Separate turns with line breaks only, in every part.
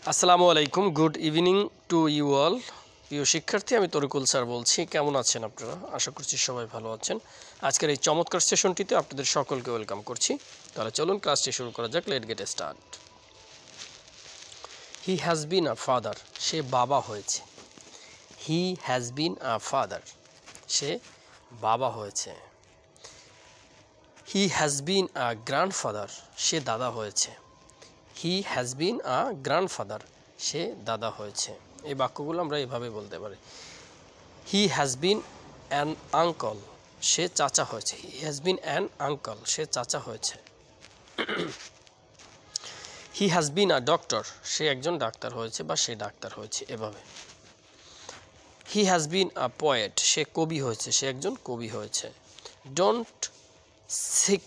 আসসালামু আলাইকুম, good evening to you all. প্রিয় শিক্ষার্থী, আমি তরিকুল স্যার বলছি। কেমন আছেন আপনারা? আশা করছি সবাই ভালো আছেন। আজকের এই চমৎকার সেশনটিতে আপনাদের সকলকে ওয়েলকাম করছি। তাহলে চলুন ক্লাসটি শুরু করা যাক। Let get start. He has been a father, সে বাবা হয়েছে। He has been a father, সে বাবা হয়েছে। He has been a grandfather, সে দাদা হয়েছে। He has been a grandfather, সে দাদা হয়েছে। এই বাক্যগুলো আমরা এভাবে বলতে পারি। He has been an uncle, সে চাচা হয়েছে। He has been an uncle, সে চাচা হয়েছে। He has been a doctor, সে একজন ডাক্তার হয়েছে বা সে ডাক্তার হয়েছে। এভাবে। হি হ্যাজ বিন আ পোয়েট, সে কবি হয়েছে, সে একজন কবি হয়েছে। Don't seek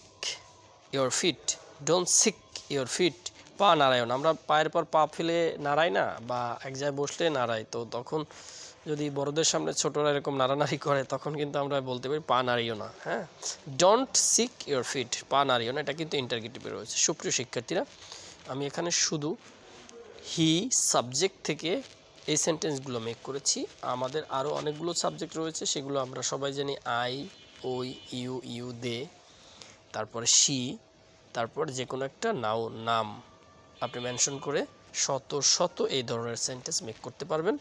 your feet, don't seek your feet, পা নাড়ায়ও না। আমরা পায়ের পর পা ফেলে নাড়াই না, বা এক জায়গায় বসলে নাড়াই। তো তখন যদি বড়দের সামনে ছোটরা এরকম নাড়ানাড়ি করে, তখন কিন্তু আমরা বলতে পারি পা নাড়িও না। হ্যাঁ, ডোন্ট সিক ইয়োর ফিট, পা নাড়িও না, এটা কিন্তু ইন্টারগেটিভে রয়েছে। সুপ্রিয় শিক্ষার্থীরা, আমি এখানে শুধু হি সাবজেক্ট থেকে এই সেন্টেন্সগুলো মেক করেছি। আমাদের আরও অনেকগুলো সাবজেক্ট রয়েছে, সেগুলো আমরা সবাই জানি। আই, ওই, ইউ, ইউ, দে, তারপরে সি, তারপর যে কোনো একটা নাম আপনি মেনশন করে শত এই ধরনের সেন্টেন্স মেক করতে পারবেন।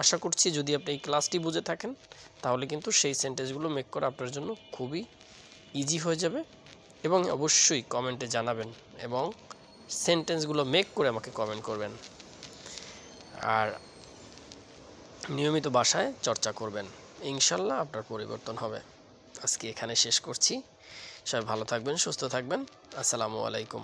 আশা করছি যদি আপনি এই ক্লাসটি বুঝে থাকেন, তাহলে কিন্তু সেই সেন্টেন্সগুলো মেক করা আপনার জন্য খুবই ইজি হয়ে যাবে। এবং অবশ্যই কমেন্টে জানাবেন এবং সেন্টেন্সগুলো মেক করে আমাকে কমেন্ট করবেন। আর নিয়মিত বাসায় চর্চা করবেন, ইনশাল্লাহ আপনার পরিবর্তন হবে। আজকে এখানে শেষ করছি। সবাই ভালো থাকবেন, সুস্থ থাকবেন। আসসালামু আলাইকুম।